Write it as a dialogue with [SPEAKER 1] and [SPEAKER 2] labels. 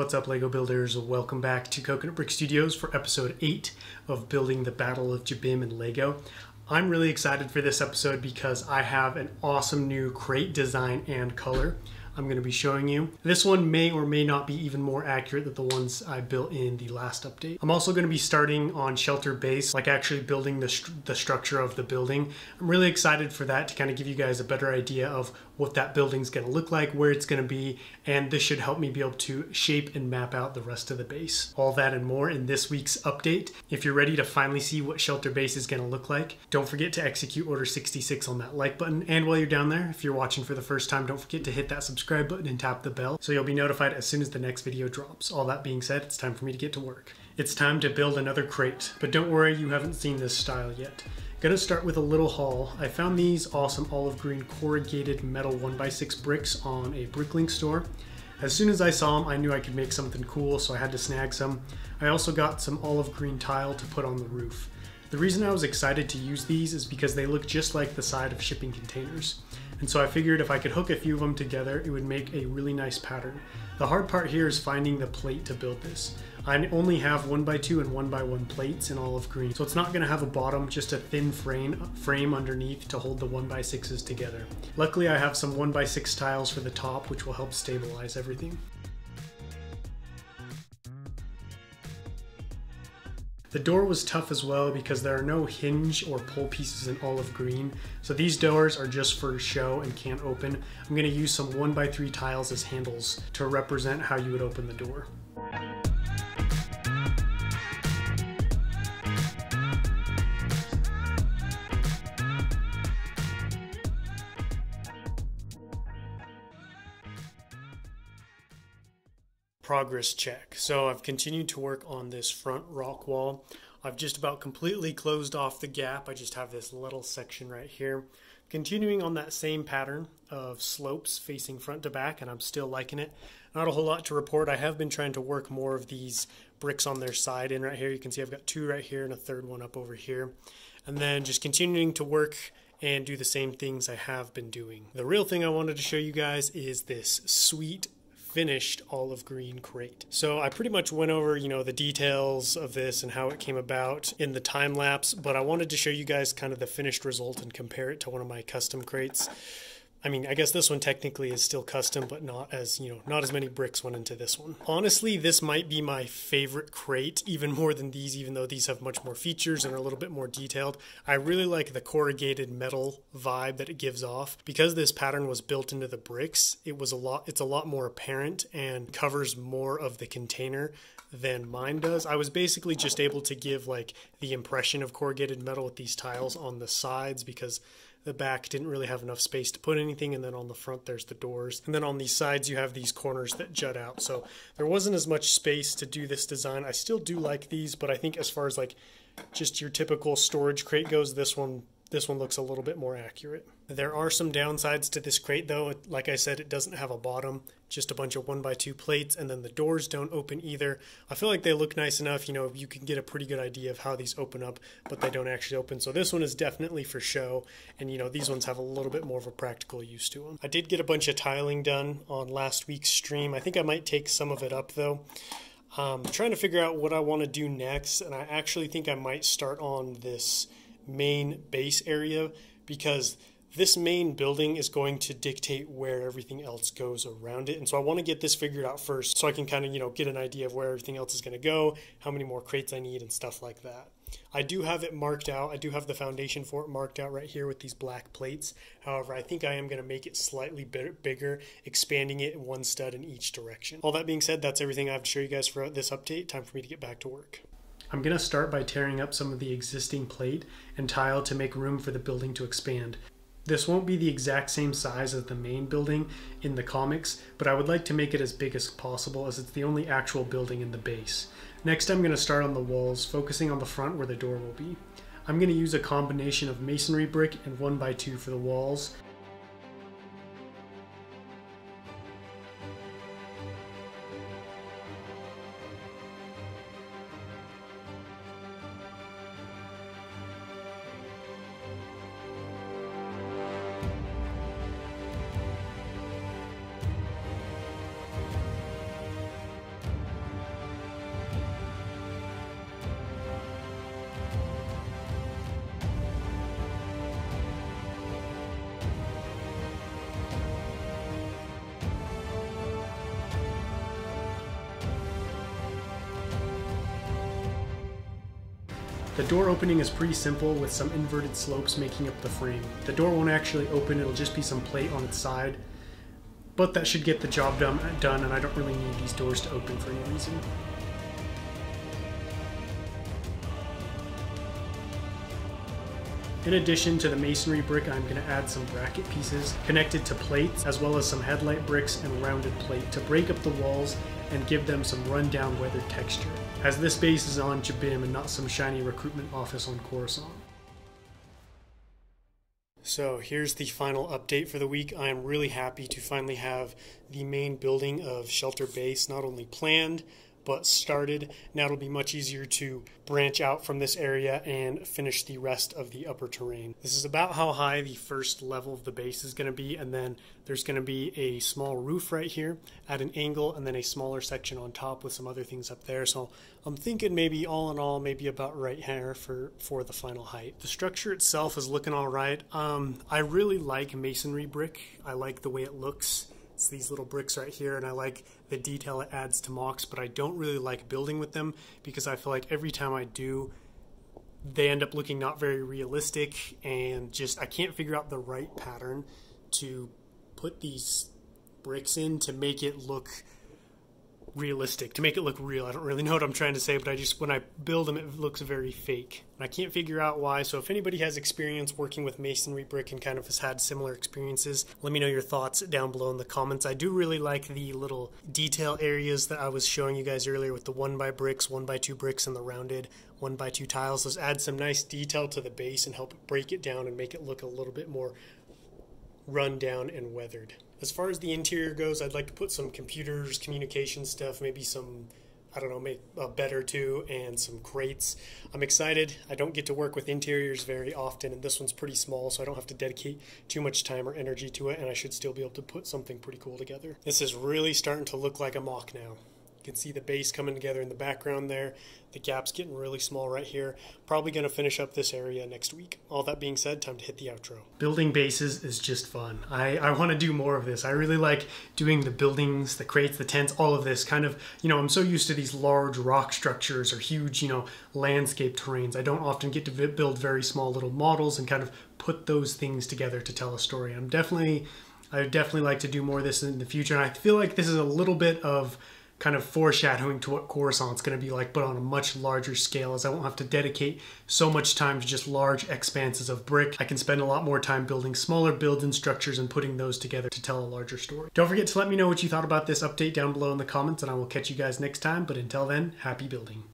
[SPEAKER 1] What's up, Lego builders? Welcome back to Coconut Brick Studios for episode 8 of building the Battle of Jabiim in Lego. I'm really excited for this episode because I have an awesome new crate design and color I'm going to be showing you. This one may or may not be even more accurate than the ones I built in the last update. I'm also going to be starting on shelter base, like actually building the structure of the building. I'm really excited for that to kind of give you guys a better idea of what that building's going to look like, where it's going to be, and this should help me be able to shape and map out the rest of the base. All that and more in this week's update. If you're ready to finally see what shelter base is going to look like, don't forget to execute order 66 on that like button. And while you're down there, if you're watching for the first time, don't forget to hit that subscribe button and tap the bell so you'll be notified as soon as the next video drops. All that being said, it's time for me to get to work. It's time to build another crate, but don't worry, you haven't seen this style yet. Gonna start with a little haul. I found these awesome olive green corrugated metal 1x6 bricks on a Bricklink store. As soon as I saw them, I knew I could make something cool, so I had to snag some. I also got some olive green tile to put on the roof. The reason I was excited to use these is because they look just like the side of shipping containers. And so I figured if I could hook a few of them together, it would make a really nice pattern. The hard part here is finding the plate to build this. I only have 1x2 and 1x1 plates in olive green, so it's not going to have a bottom, just a thin frame underneath to hold the 1x6s together. Luckily I have some 1x6 tiles for the top, which will help stabilize everything. The door was tough as well because there are no hinge or pull pieces in olive green, so these doors are just for show and can't open. I'm going to use some 1x3 tiles as handles to represent how you would open the door. Progress check. So I've continued to work on this front rock wall. I've just about completely closed off the gap. I just have this little section right here. Continuing on that same pattern of slopes facing front to back, and I'm still liking it. Not a whole lot to report. I have been trying to work more of these bricks on their side in right here. You can see I've got two right here and a third one up over here. And then just continuing to work and do the same things I have been doing. The real thing I wanted to show you guys is this sweet finished olive green crate. So I pretty much went over, the details of this and how it came about in the time lapse, but I wanted to show you guys kind of the finished result and compare it to one of my custom crates. I mean, I guess this one technically is still custom, but not as many bricks went into this one. Honestly, this might be my favorite crate, even more than these, even though these have much more features and are a little bit more detailed. I really like the corrugated metal vibe that it gives off. Because this pattern was built into the bricks, it's a lot more apparent and covers more of the container than mine does. I was basically just able to give like the impression of corrugated metal with these tiles on the sides because the back didn't really have enough space to put anything, and then on the front there's the doors, and then on these sides you have these corners that jut out. So there wasn't as much space to do this design. I still do like these, but I think as far as like just your typical storage crate goes, this one looks a little bit more accurate. There are some downsides to this crate though. Like I said, it doesn't have a bottom, just a bunch of 1x2 plates, and then the doors don't open either. I feel like they look nice enough, you can get a pretty good idea of how these open up, but they don't actually open. So this one is definitely for show, and these ones have a little bit more of a practical use to them. I did get a bunch of tiling done on last week's stream. I think I might take some of it up though. Trying to figure out what I want to do next, and I actually think I might start on this main base area because this main building is going to dictate where everything else goes around it. And so I want to get this figured out first so I can kind of, get an idea of where everything else is going to go, how many more crates I need and stuff like that. I do have it marked out. I do have the foundation for it marked out right here with these black plates. However, I think I am going to make it slightly bigger, expanding it one stud in each direction. All that being said, that's everything I have to show you guys for this update. Time for me to get back to work. I'm going to start by tearing up some of the existing plate and tile to make room for the building to expand. This won't be the exact same size as the main building in the comics, but I would like to make it as big as possible as it's the only actual building in the base. Next, I'm going to start on the walls, focusing on the front where the door will be. I'm going to use a combination of masonry brick and 1x2 for the walls. The door opening is pretty simple with some inverted slopes making up the frame. The door won't actually open, it'll just be some plate on its side. But that should get the job done, and I don't really need these doors to open for any reason. In addition to the masonry brick, I'm going to add some bracket pieces connected to plates, as well as some headlight bricks and rounded plate to break up the walls and give them some rundown weathered texture, as this base is on Jabiim and not some shiny recruitment office on Coruscant. So here's the final update for the week. I am really happy to finally have the main building of Shelter Base not only planned, but started. Now it'll be much easier to branch out from this area and finish the rest of the upper terrain. This is about how high the first level of the base is going to be, and then there's going to be a small roof right here at an angle, and then a smaller section on top with some other things up there. So I'm thinking maybe all in all, maybe about right here for the final height. The structure itself is looking all right. I really like masonry brick. I like the way it looks. It's these little bricks right here, and I like the detail it adds to mocks, but I don't really like building with them because I feel like every time I do, they end up looking not very realistic, and just I can't figure out the right pattern to put these bricks in to make it look realistic, to make it look real. I don't really know what I'm trying to say, but when I build them, it looks very fake. And I can't figure out why. So if anybody has experience working with masonry brick and kind of has had similar experiences, let me know your thoughts down below in the comments. I do really like the little detail areas that I was showing you guys earlier with the 1x bricks, 1x2 bricks, and the rounded 1x2 tiles. Those add some nice detail to the base and help break it down and make it look a little bit more run down and weathered. As far as the interior goes, I'd like to put some computers, communication stuff, maybe some, I don't know, make a bed or two, and some crates. I'm excited. I don't get to work with interiors very often, and this one's pretty small, so I don't have to dedicate too much time or energy to it, and I should still be able to put something pretty cool together. This is really starting to look like a mock now. You can see the base coming together in the background there. The gap's getting really small right here. Probably going to finish up this area next week. All that being said, time to hit the outro. Building bases is just fun. I want to do more of this. I really like doing the buildings, the crates, the tents, all of this kind of, I'm so used to these large rock structures or huge, landscape terrains. I don't often get to build very small little models and kind of put those things together to tell a story. I would definitely like to do more of this in the future. And I feel like this is a little bit of kind of foreshadowing to what Coruscant's going to be like, but on a much larger scale, as I won't have to dedicate so much time to just large expanses of brick. I can spend a lot more time building smaller build-in structures and putting those together to tell a larger story. Don't forget to let me know what you thought about this update down below in the comments, and I will catch you guys next time, but until then, happy building.